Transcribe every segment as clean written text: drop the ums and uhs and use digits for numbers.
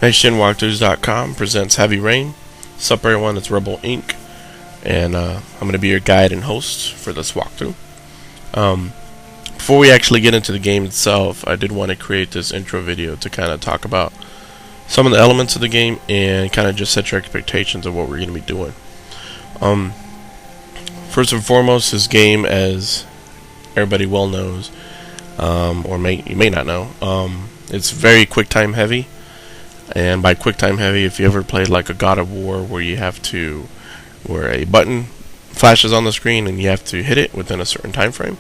NationWalkthroughs.com presents Heavy Rain. Sup everyone, it's Rebel Inc. And I'm going to be your guide and host for this walkthrough. Before we actually get into the game itself, I did want to create this intro video to kind of talk about some of the elements of the game and kind of just set your expectations of what we're going to be doing. First and foremost, this game, as everybody well knows, or you may not know, it's very quick time heavy. And by quick time heavy, if you ever played like a God of War where where a button flashes on the screen and you have to hit it within a certain time frame,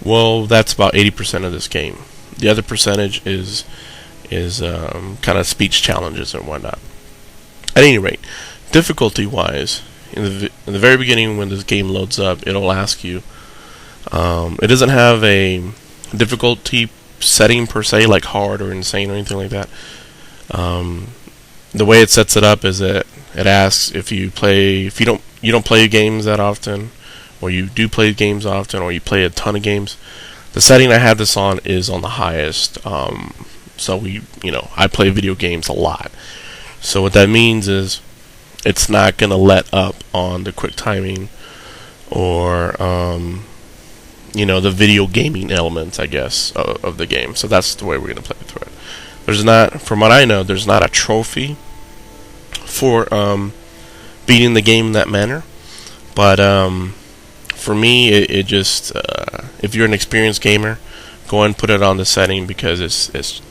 well, that's about 80% of this game. The other percentage is kind of speech challenges and whatnot. At any rate, difficulty wise, in the very beginning when this game loads up, it'll ask you. It doesn't have a difficulty setting per se, like hard or insane or anything like that. The way it sets it up is that it asks if you don't play games that often, or you do play games often, or you play a ton of games. The setting I have this on is on the highest. So I play video games a lot. So what that means is it's not gonna let up on the quick timing or the video gaming elements, I guess, of the game. So that's the way we're gonna play through it. From what I know, there's not a trophy for beating the game in that manner. But for me, it just if you're an experienced gamer, go ahead and put it on the setting because it's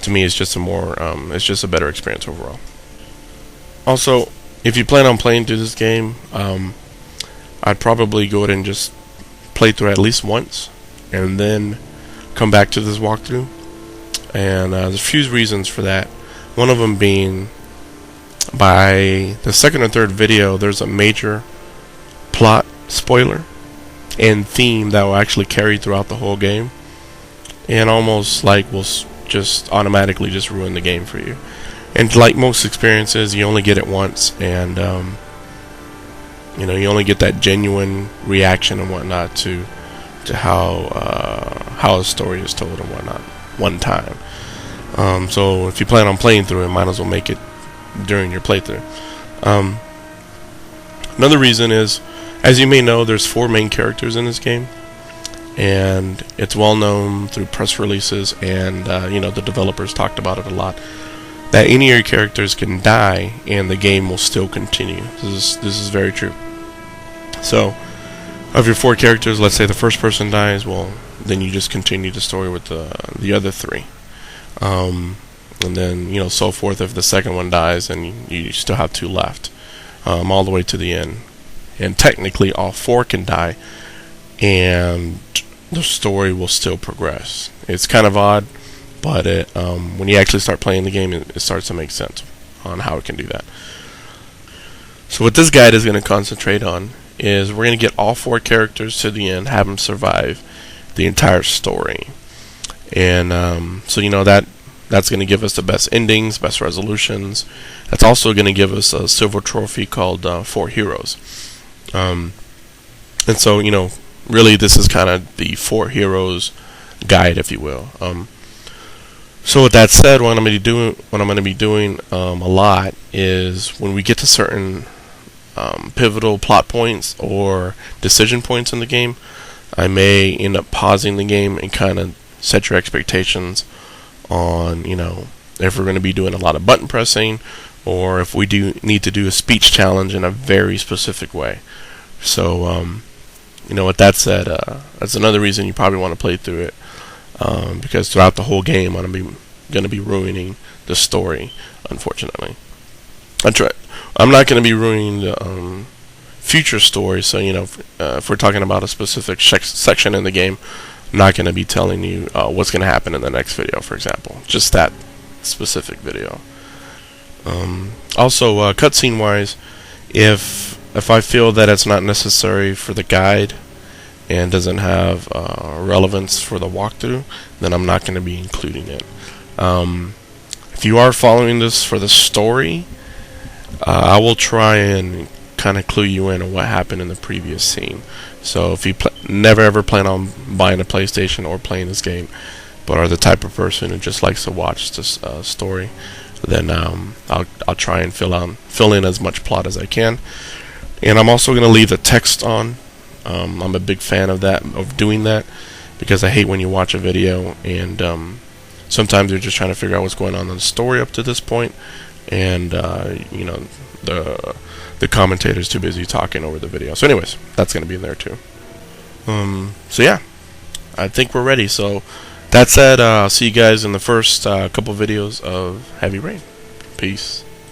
to me it's just a better experience overall. Also, if you plan on playing through this game, I'd probably go ahead and just play through it at least once, and then come back to this walkthrough. And there's a few reasons for that. One of them being, by the second or third video, there's a major plot spoiler and theme that will actually carry throughout the whole game, and almost like will just automatically just ruin the game for you. And like most experiences, you only get it once, and you only get that genuine reaction and whatnot to how a story is told and whatnot one time. So if you plan on playing through it, might as well make it during your playthrough. Another reason is, as you may know, there's 4 main characters in this game, and it's well known through press releases and the developers talked about it a lot, that any of your characters can die and the game will still continue. This is very true. So of your 4 characters, let's say the first person dies, well, then you just continue the story with the other 3, and then so forth. If the second one dies, and you still have 2 left, all the way to the end. And technically, all 4 can die, and the story will still progress. It's kind of odd, but when you actually start playing the game, it starts to make sense on how it can do that. So what this guide is going to concentrate on is we're going to get all 4 characters to the end, have them survive the entire story, and that's going to give us the best endings, best resolutions. That's also going to give us a silver trophy called 4 Heroes. And so really this is kind of the 4 Heroes guide, if you will. So with that said, what I'm going to be doing a lot is when we get to certain pivotal plot points or decision points in the game, I may end up pausing the game and kind of set your expectations on, if we're going to be doing a lot of button pressing, or if we do need to do a speech challenge in a very specific way. So, with that said, that's another reason you probably want to play through it, because throughout the whole game, I'm going to be ruining the story, unfortunately. I'm not going to be ruining the future story, so if we're talking about a specific section in the game, I'm not going to be telling you what's going to happen in the next video, for example. Just that specific video. Also, cutscene wise, if I feel that it's not necessary for the guide and doesn't have relevance for the walkthrough, then I'm not going to be including it. If you are following this for the story, I will try and kind of clue you in on what happened in the previous scene. So if you never ever plan on buying a PlayStation or playing this game, but are the type of person who just likes to watch this story, then I'll try and fill in as much plot as I can. And I'm also going to leave the text on. I'm a big fan of doing that, because I hate when you watch a video and sometimes you're just trying to figure out what's going on in the story up to this point, and the commentator's too busy talking over the video. So anyways, that's going to be in there too. So yeah, I think we're ready. So that said, I'll see you guys in the first couple videos of Heavy Rain. Peace.